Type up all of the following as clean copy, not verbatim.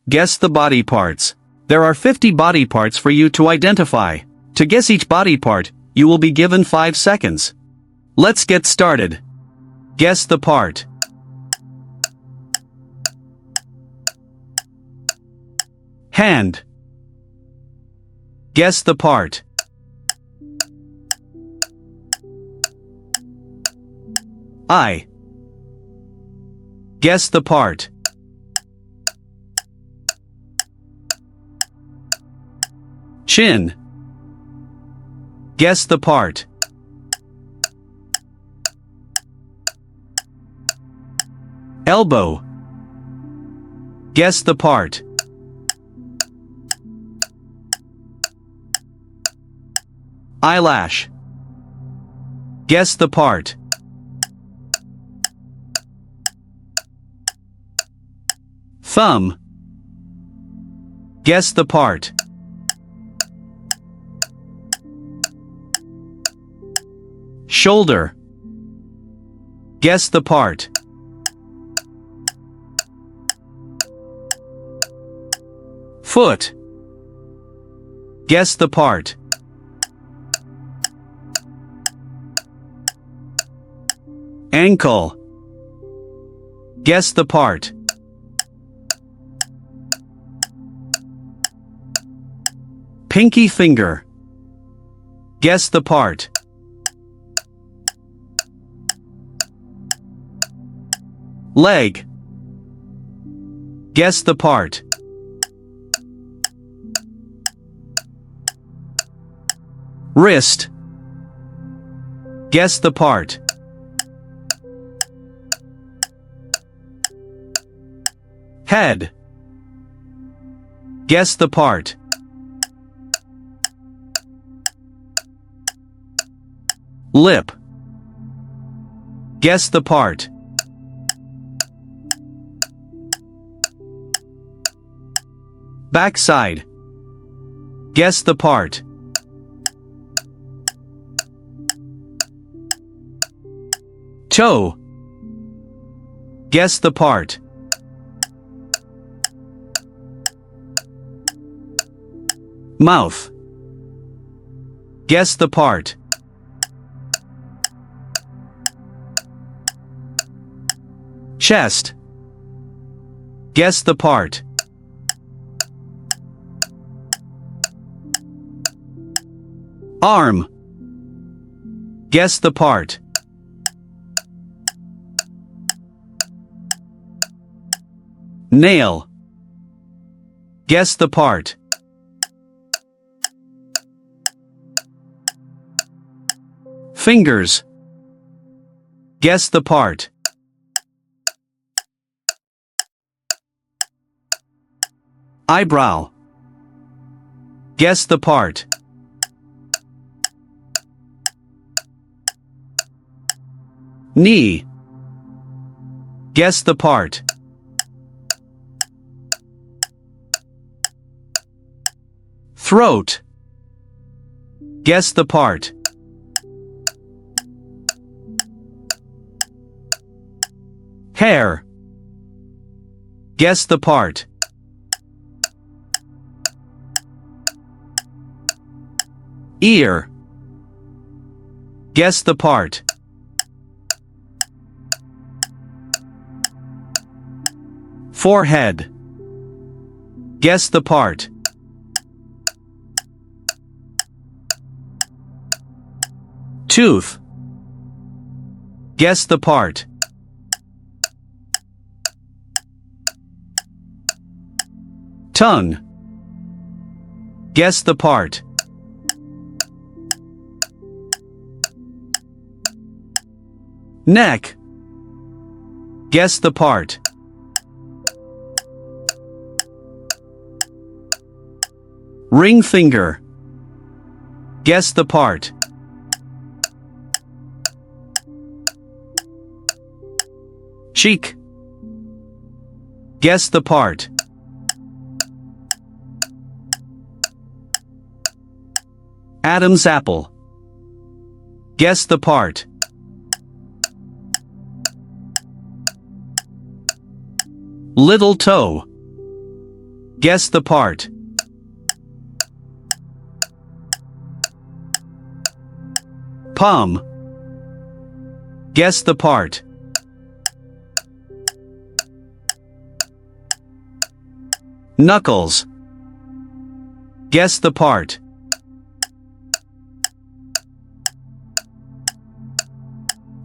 Guess the body parts. There are 50 body parts for you to identify. To guess each body part, you will be given 5 seconds. Let's get started. Guess the part. Hand. Guess the part. Eye. Guess the part. Chin. Guess the part. Elbow. Guess the part. Eyelash. Guess the part. Thumb. Guess the part. Shoulder. Guess the part. Foot. Guess the part. Ankle. Guess the part. Pinky finger. Guess the part. Leg. Guess the part. Wrist. Guess the part. Head. Guess the part. Lip. Guess the part. Backside. Guess the part. Toe. Guess the part. Mouth. Guess the part. Chest. Guess the part. Arm. Guess the part. Nail. Guess the part. Fingers. Guess the part. Eyebrow. Guess the part. Knee. Guess the part. Throat. Guess the part. Hair. Guess the part. Ear. Guess the part. Forehead. Guess the part. Tooth. Guess the part. Tongue. Guess the part. Neck. Guess the part. Ring finger. Guess the part. Cheek. Guess the part. Adam's apple. Guess the part. Little toe. Guess the part. Palm. Guess the part. Knuckles. Guess the part.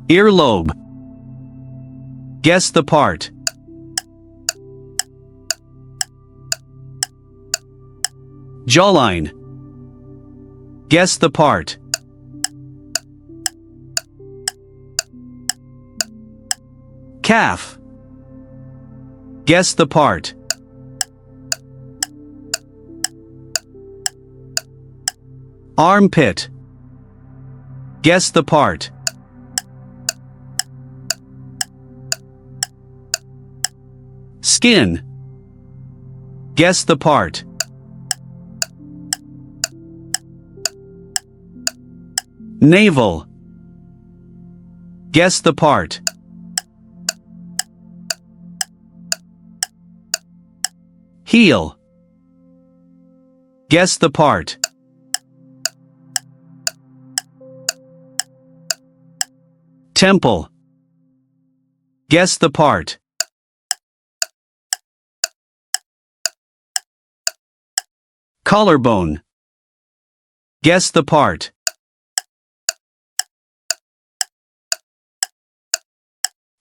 Earlobe. Guess the part. Jawline. Guess the part. Calf. Guess the part. Armpit. Guess the part. Skin. Guess the part. Navel. Guess the part. Heel. Guess the part. Temple. Guess the part. Collarbone. Guess the part.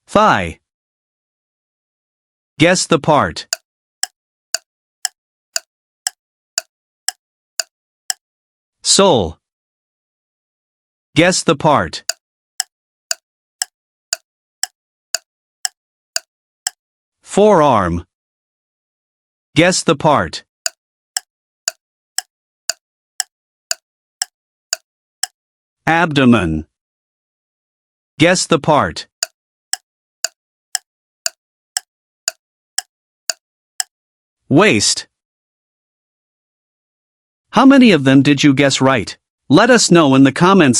Thigh. Guess the part. Sole. Guess the part. Forearm. Guess the part. Abdomen. Guess the part. Waist. How many of them did you guess right? Let us know in the comments.